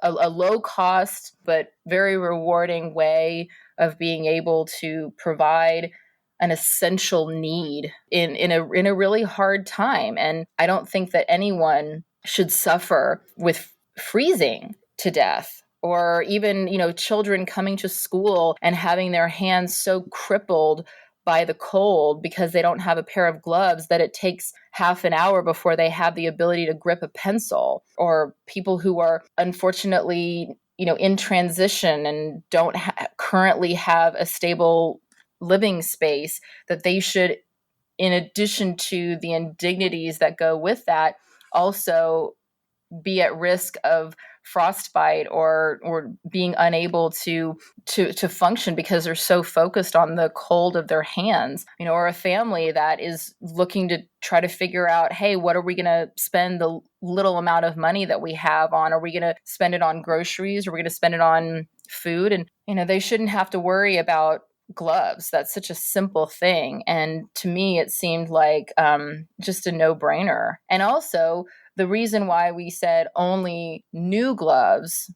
low cost but very rewarding way of being able to provide an essential need in a really hard time. And I don't think that anyone should suffer with freezing to death, or even, children coming to school and having their hands so crippled by the cold because they don't have a pair of gloves that it takes half an hour before they have the ability to grip a pencil, or people who are unfortunately, in transition and don't currently have a stable living space, that they should, in addition to the indignities that go with that, also be at risk of frostbite or being unable to function because they're so focused on the cold of their hands, or a family that is looking to try to figure out, hey, what are we going to spend the little amount of money that we have on? Are we going to spend it on groceries? Are we going to spend it on food? And, they shouldn't have to worry about gloves. That's such a simple thing. And to me, it seemed like just a no-brainer. And also, the reason why we said only new gloves,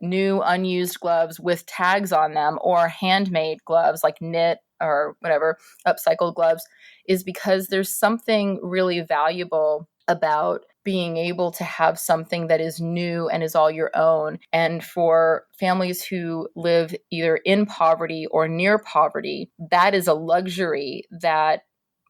new unused gloves with tags on them, or handmade gloves like knit or whatever, upcycled gloves, is because there's something really valuable about being able to have something that is new and is all your own. And for families who live either in poverty or near poverty, that is a luxury that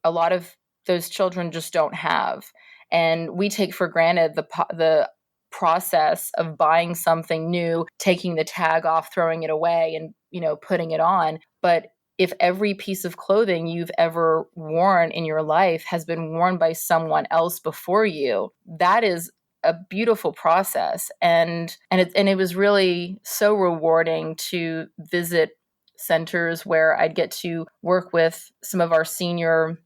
a lot of those children just don't have. And we take for granted the process of buying something new, taking the tag off, throwing it away, and, putting it on. But if every piece of clothing you've ever worn in your life has been worn by someone else before you, that is a beautiful process. And it was really so rewarding to visit centers where I'd get to work with some of our senior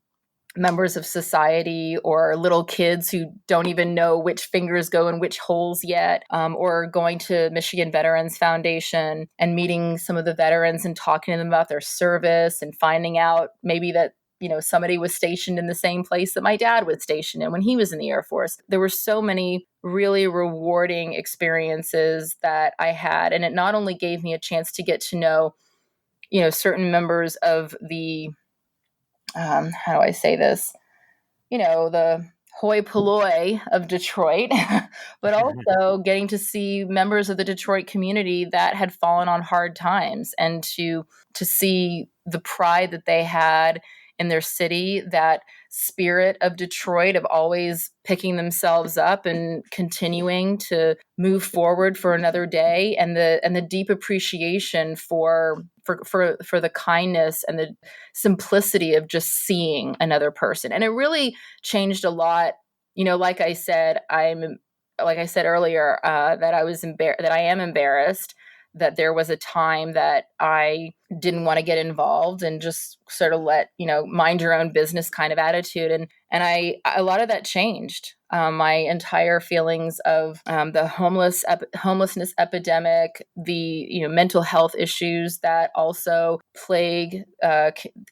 members of society, or little kids who don't even know which fingers go in which holes yet, or going to Michigan Veterans Foundation and meeting some of the veterans and talking to them about their service, and finding out maybe that, somebody was stationed in the same place that my dad was stationed in when he was in the Air Force. There were so many really rewarding experiences that I had. And it not only gave me a chance to get to know, certain members of the how do I say this? The hoi polloi of Detroit, but also getting to see members of the Detroit community that had fallen on hard times, and to see the pride that they had in their city, that spirit of Detroit of always picking themselves up and continuing to move forward for another day, and the deep appreciation for the kindness and the simplicity of just seeing another person. And it really changed a lot. Like I said earlier, that I am embarrassed that there was a time that I didn't want to get involved and just sort of let, mind your own business kind of attitude. And a lot of that changed. My entire feelings of the homelessness epidemic, the mental health issues that also plague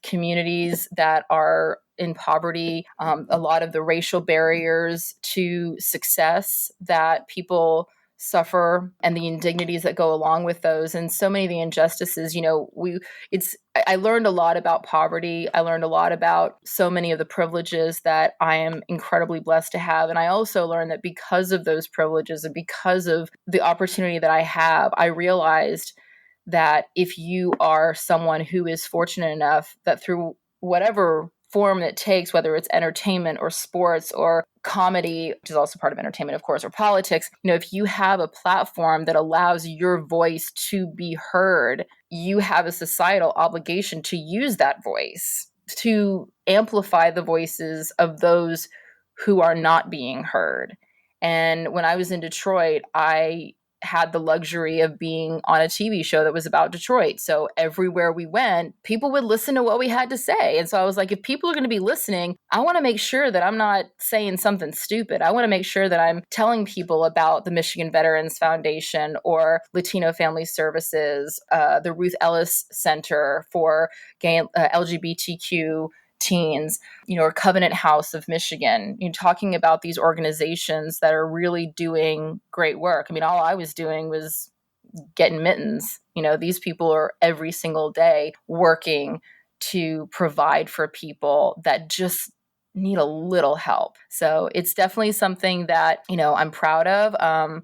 communities that are in poverty, a lot of the racial barriers to success that people suffer, and the indignities that go along with those, and so many of the injustices. I learned a lot about poverty. I learned a lot about so many of the privileges that I am incredibly blessed to have. And I also learned that because of those privileges and because of the opportunity that I have, I realized that if you are someone who is fortunate enough that through whatever form it takes, whether it's entertainment or sports or comedy, which is also part of entertainment, of course, or politics, if you have a platform that allows your voice to be heard, you have a societal obligation to use that voice to amplify the voices of those who are not being heard. And when I was in Detroit, I had the luxury of being on a TV show that was about Detroit. So everywhere we went, people would listen to what we had to say. And so I was like, if people are going to be listening, I want to make sure that I'm not saying something stupid. I want to make sure that I'm telling people about the Michigan Veterans Foundation or Latino Family Services, the Ruth Ellis Center for gay, LGBTQ teens, or Covenant House of Michigan, talking about these organizations that are really doing great work. I mean, all I was doing was getting mittens. These people are every single day working to provide for people that just need a little help. So it's definitely something that, I'm proud of.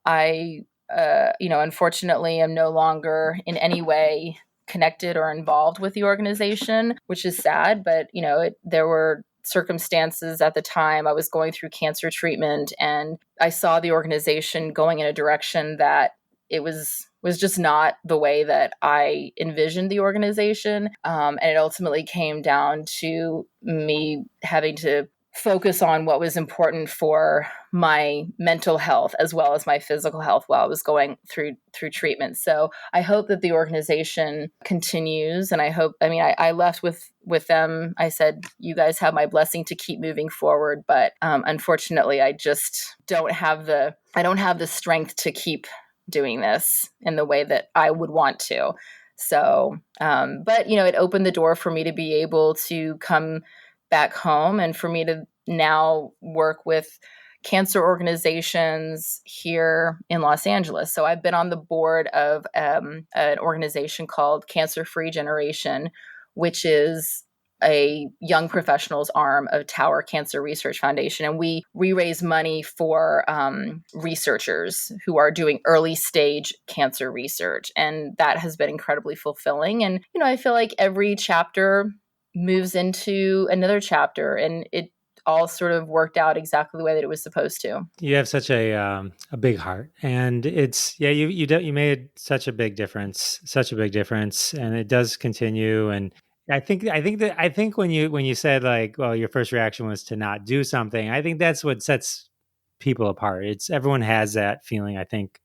I, unfortunately am no longer in any way connected or involved with the organization, which is sad. But, there were circumstances at the time I was going through cancer treatment, and I saw the organization going in a direction that it was just not the way that I envisioned the organization. And it ultimately came down to me having to focus on what was important for my mental health as well as my physical health while I was going through treatment. So I hope that the organization continues. And I left with them. I said, you guys have my blessing to keep moving forward. But unfortunately, I just don't have the strength to keep doing this in the way that I would want to. So, but it opened the door for me to be able to come back home and for me to now work with cancer organizations here in Los Angeles. So I've been on the board of an organization called Cancer Free Generation, which is a young professionals arm of Tower Cancer Research Foundation. And we raise money for researchers who are doing early stage cancer research. And that has been incredibly fulfilling. And, I feel like every chapter moves into another chapter, and it all sort of worked out exactly the way that it was supposed to. You have such a big heart, and it's you made such a big difference, and it does continue. And I think when you said like, well, your first reaction was to not do something, I think that's what sets people apart. It's everyone has that feeling, I think,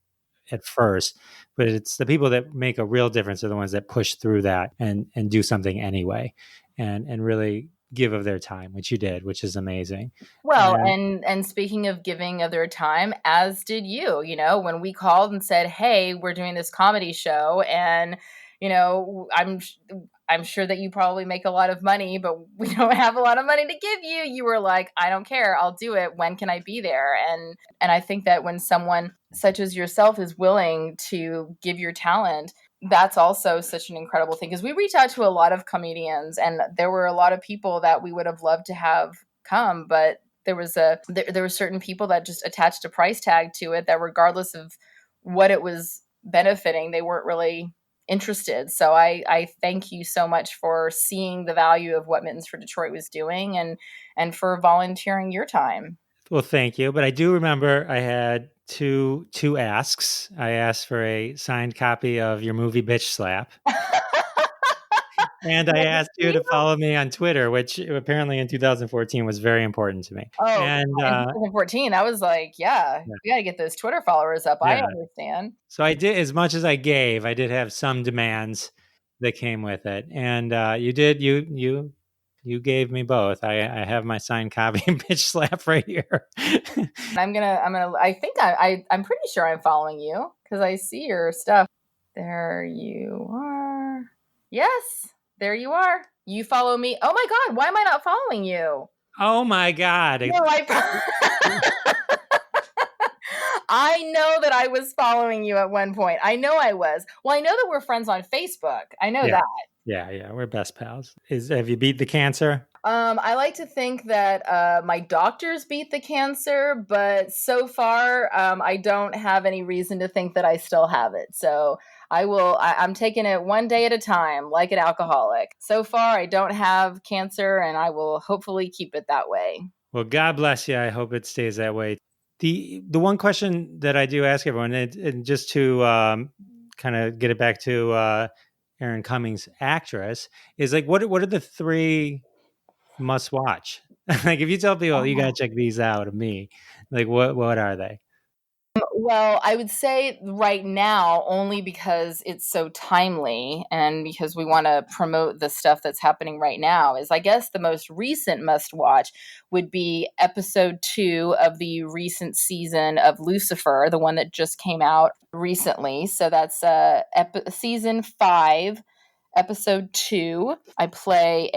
at first, but it's the people that make a real difference are the ones that push through that and do something anyway, and really give of their time, which you did, which is amazing. Well, and speaking of giving of their time, as did you, when we called and said, hey, we're doing this comedy show, and, I'm sure that you probably make a lot of money, but we don't have a lot of money to give you. You were like, I don't care. I'll do it. When can I be there? And I think that when someone such as yourself is willing to give your talent, that's also such an incredible thing, because we reached out to a lot of comedians, and there were a lot of people that we would have loved to have come, but there were certain people that just attached a price tag to it that regardless of what it was benefiting, they weren't really interested. So I thank you so much for seeing the value of what Mittens for Detroit was doing, and for volunteering your time. Well, thank you. But I do remember I had two asks. I asked for a signed copy of your movie Bitch Slap. And I asked you to follow me on Twitter, which apparently in 2014 was very important to me. Oh, and in 2014, I was like, yeah, we got to get those Twitter followers up. Yeah. I understand. So I did, as much as I gave, I did have some demands that came with it. And you gave me both. I have my signed copy of Bitch Slap right here. I think I'm pretty sure I'm following you because I see your stuff. There you are. Yes. There you are. You follow me. Oh my God, why am I not following you? Oh my God. No, I know that I was following you at one point. I know I was. Well, I know that we're friends on Facebook. I know that. Yeah, we're best pals. Have you beat the cancer? I like to think that my doctors beat the cancer, but so far I don't have any reason to think that I still have it. So I'm taking it one day at a time, like an alcoholic. So far, I don't have cancer, and I will hopefully keep it that way. Well, God bless you. I hope it stays that way. The one question that I do ask everyone, and just to kind of get it back to Erin Cummings actress, is like, what are the three must watch? Like, if you tell people you gotta check these out of me, like what are they? Well, I would say right now, only because it's so timely and because we want to promote the stuff that's happening right now, is I guess the most recent must watch would be episode 2 of the recent season of Lucifer, the one that just came out recently. So that's season 5, episode 2. I play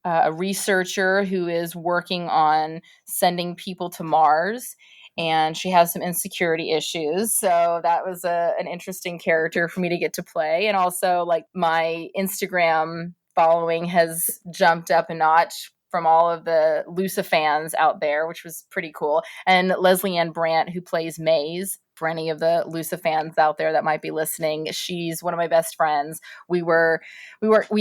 a researcher who is working on sending people to Mars, and she has some insecurity issues. So that was an interesting character for me to get to play. And also, like, my Instagram following has jumped up a notch from all of the Luca fans out there, which was pretty cool. And Leslie Ann Brandt, who plays Maze, for any of the Luca fans out there that might be listening, she's one of my best friends. We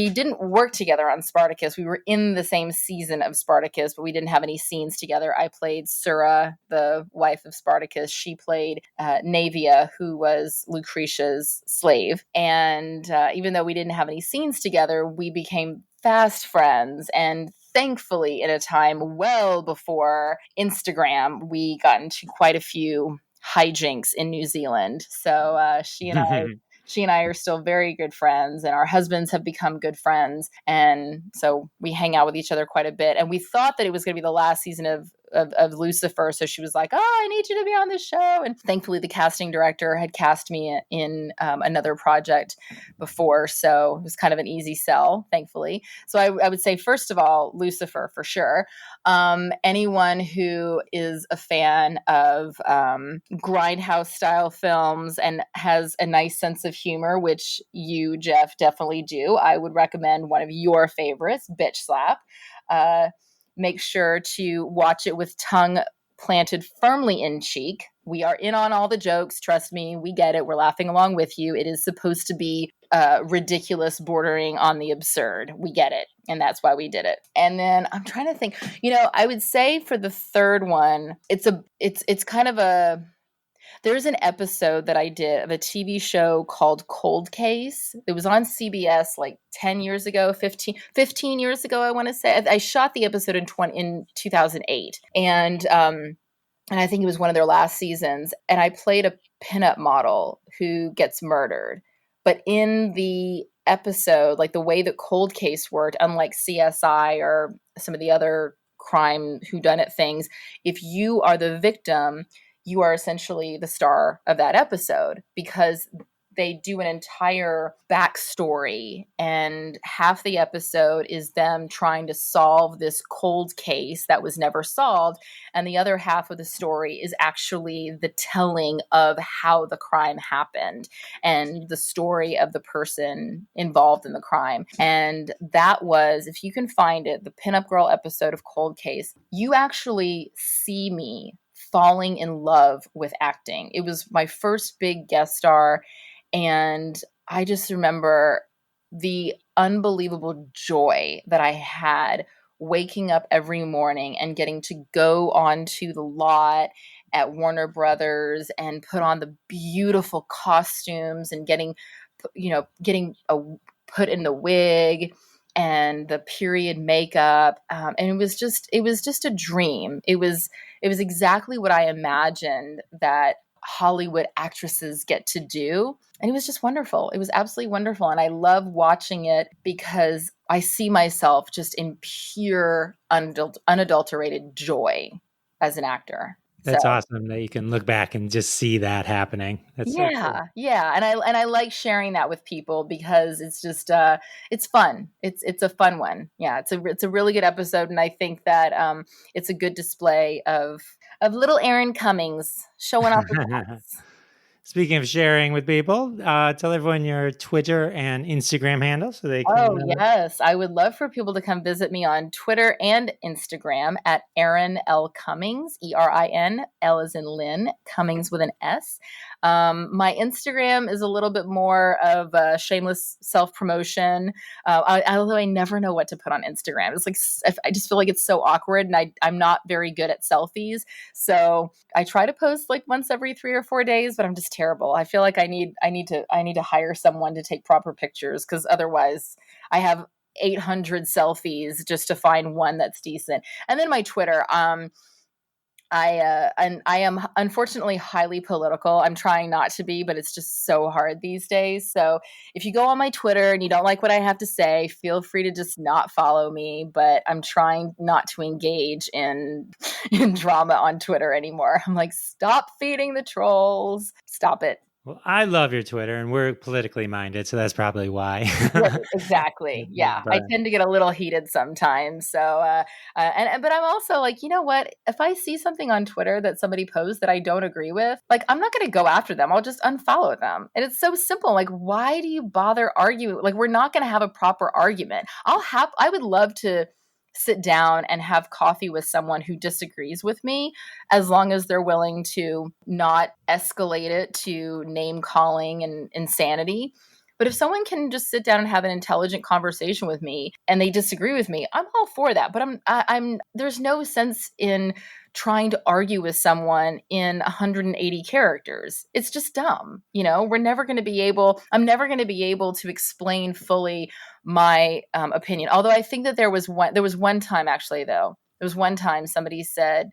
didn't work together on Spartacus. We were in the same season of Spartacus, but we didn't have any scenes together. I played Sura, the wife of Spartacus. She played Navia, who was Lucretia's slave. And even though we didn't have any scenes together, we became fast friends. And thankfully, in a time well before Instagram, we got into quite a few hijinks in New Zealand. So she and I are still very good friends, and our husbands have become good friends. And so we hang out with each other quite a bit. And we thought that it was going to be the last season of Lucifer. So she was like, "Oh, I need you to be on this show." And thankfully, the casting director had cast me in another project before. So it was kind of an easy sell, thankfully. So I would say, first of all, Lucifer for sure. Anyone who is a fan of grindhouse style films and has a nice sense of humor, which you, Jeff, definitely do, I would recommend one of your favorites, Bitch Slap. Make sure to watch it with tongue planted firmly in cheek. We are in on all the jokes. Trust me, we get it. We're laughing along with you. It is supposed to be ridiculous, bordering on the absurd. We get it. And that's why we did it. And then I'm trying to think, I would say for the third one, it's kind of there's an episode that I did of a TV show called Cold Case. It was on CBS like 10 years ago, 15 years ago, I want to say. I shot the episode in 2008. And I think it was one of their last seasons. And I played a pinup model who gets murdered. But in the episode, like the way that Cold Case worked, unlike CSI or some of the other crime whodunit things, if you are the victim, you are essentially the star of that episode, because they do an entire backstory, and half the episode is them trying to solve this cold case that was never solved. And the other half of the story is actually the telling of how the crime happened and the story of the person involved in the crime. And that was, if you can find it, the Pinup Girl episode of Cold Case, you actually see me falling in love with acting. It was my first big guest star. And I just remember the unbelievable joy that I had waking up every morning and getting to go onto the lot at Warner Brothers and put on the beautiful costumes and getting put in the wig and the period makeup. And it was just a dream. It was exactly what I imagined that Hollywood actresses get to do. And it was just wonderful. It was absolutely wonderful. And I love watching it because I see myself just in pure, unadulterated joy as an actor. That's awesome that you can look back and just see that happening. That's so cool. Yeah. And I like sharing that with people because it's just it's fun. It's a fun one. Yeah, it's a really good episode, and I think that it's a good display of little Erin Cummings showing off her guts. Speaking of sharing with people, tell everyone your Twitter and Instagram handle so they can. Oh, yes. I would love for people to come visit me on Twitter and Instagram at Erin L. Cummings, ERIN, L as in Lynn, Cummings with an S. My Instagram is a little bit more of a shameless self-promotion, although I never know what to put on Instagram. It's like, I just feel like it's so awkward, and I'm not very good at selfies. So I try to post like once every 3 or 4 days, but I'm just terrible. I feel like I need to hire someone to take proper pictures, because otherwise I have 800 selfies just to find one that's decent. And then my Twitter, and I am unfortunately highly political. I'm trying not to be, but it's just so hard these days. So if you go on my Twitter and you don't like what I have to say, feel free to just not follow me. But I'm trying not to engage in drama on Twitter anymore. I'm like, stop feeding the trolls. Stop it. Well, I love your Twitter, and we're politically minded, so that's probably why. Right, exactly. Yeah, I tend to get a little heated sometimes. So, but I'm also like, you know what? If I see something on Twitter that somebody posts that I don't agree with, like, I'm not going to go after them. I'll just unfollow them. And it's so simple. Like, why do you bother arguing? Like, we're not going to have a proper argument. I would love to sit down and have coffee with someone who disagrees with me, as long as they're willing to not escalate it to name calling and insanity. But if someone can just sit down and have an intelligent conversation with me and they disagree with me, I'm all for that. But there's no sense in trying to argue with someone in 180 characters. It's just dumb. I'm never going to be able to explain fully my opinion. Although I think that there was one time, actually, though. There was one time somebody said,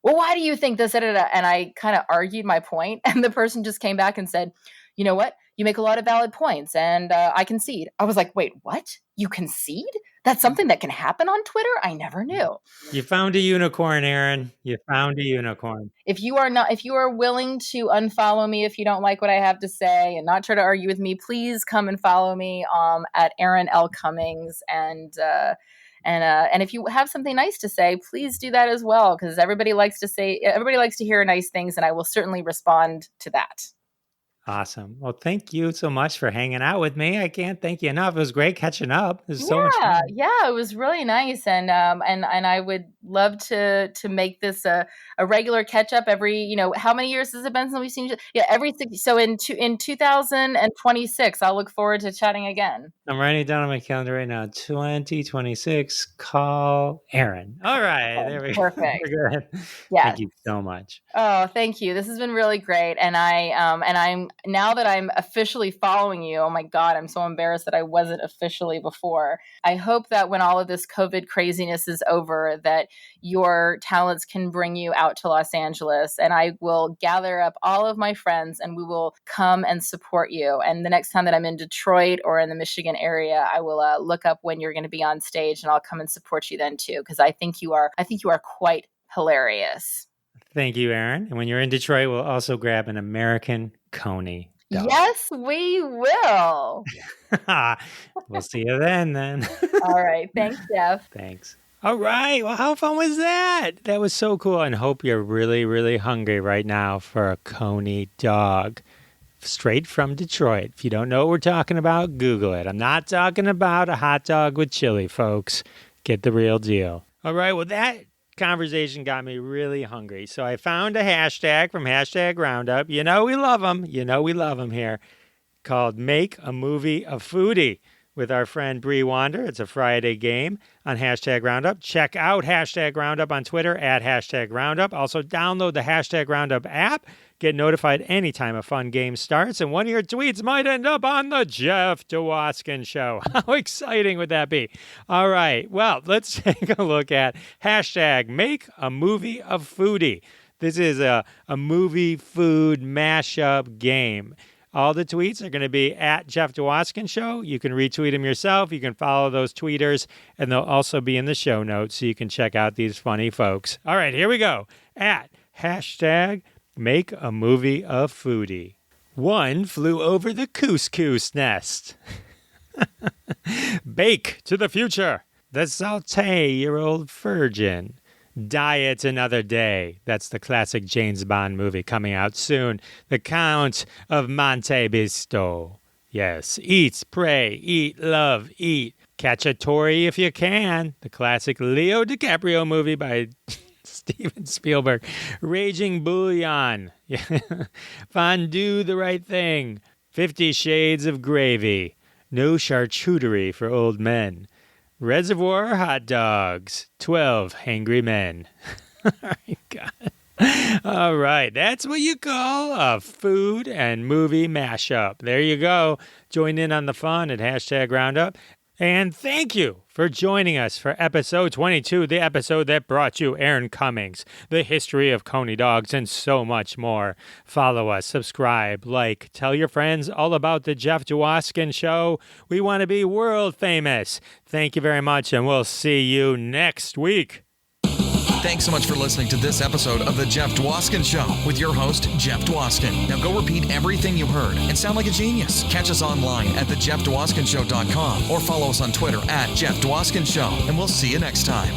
well, why do you think this? And I kind of argued my point, and the person just came back and said, you know what? You make a lot of valid points, and I concede. I was like, wait, what? You concede? That's something that can happen on Twitter? I never knew. You found a unicorn, Erin. You found a unicorn. If you are willing to unfollow me if you don't like what I have to say and not try to argue with me, please come and follow me at Erin L. Cummings. And if you have something nice to say, please do that as well, because everybody likes to hear nice things, and I will certainly respond to that. Awesome. Well, thank you so much for hanging out with me. I can't thank you enough. It was great catching up. It was so much fun. Yeah, it was really nice, and I would love to make this a regular catch up every. How many years has it been since we've seen? Yeah, every six. So in 2026, I'll look forward to chatting again. I'm writing it down on my calendar right now. 2026. Call Erin. All right, there we go. Perfect. We're good. Yeah. Thank you so much. Oh, thank you. This has been really great, and I'm now that I'm officially following you. Oh my God, I'm so embarrassed that I wasn't officially before. I hope that when all of this COVID craziness is over, that your talents can bring you out to Los Angeles, and I will gather up all of my friends and we will come and support you. And the next time that I'm in Detroit or in the Michigan area, I will look up when you're going to be on stage, and I'll come and support you then too, because I think you are quite hilarious. Thank you, Erin. And when you're in Detroit, we'll also grab an American Coney Dog. Yes, we will. We'll see you then. All right. Thanks, Jeff. Thanks. All right. Well, how fun was that? That was so cool. And hope you're really, really hungry right now for a Coney Dog. Straight from Detroit. If you don't know what we're talking about, Google it. I'm not talking about a hot dog with chili, folks. Get the real deal. All right. Well, that conversation got me really hungry. So I found a hashtag from Hashtag Roundup. We love them. We love them here. Called Make a Movie a Foodie with our friend Bree Wander. It's a Friday game on Hashtag Roundup. Check out Hashtag Roundup on Twitter at Hashtag Roundup. Also download the Hashtag Roundup app. Get notified anytime a fun game starts, and one of your tweets might end up on the Jeff Dwoskin Show. How exciting would that be? All right, well, let's take a look at Hashtag Make a Movie a Foodie. This is a movie food mashup game. All the tweets are going to be at Jeff Dwoskin Show. You can retweet them yourself. You can follow those tweeters, and they'll also be in the show notes, so you can check out these funny folks. All right, here we go. At Hashtag Make a Movie a Foodie. One flew over the couscous nest. Bake to the future. The saute-year-old virgin. Die It Another Day. That's the classic James Bond movie coming out soon. The Count of Monte Cristo. Yes. Eat, pray, eat, love, eat. Catch a Tory if you can. The classic Leo DiCaprio movie by Steven Spielberg. Raging Bouillon. Fondue the Right Thing. 50 Shades of Gravy. No charcuterie for old men. Reservoir Hot Dogs. 12 Hangry Men. Oh, my God. All right, that's what you call a food and movie mashup. There you go. Join in on the fun at #Roundup. And thank you for joining us for episode 22, the episode that brought you Erin Cummings, the history of Coney dogs, and so much more. Follow us, subscribe, like, tell your friends all about the Jeff Dwoskin Show. We want to be world famous. Thank you very much, and we'll see you next week. Thanks so much for listening to this episode of The Jeff Dwoskin Show with your host, Jeff Dwoskin. Now go repeat everything you heard and sound like a genius. Catch us online at thejeffdwoskinshow.com or follow us on Twitter at Jeff Dwoskin Show, and we'll see you next time.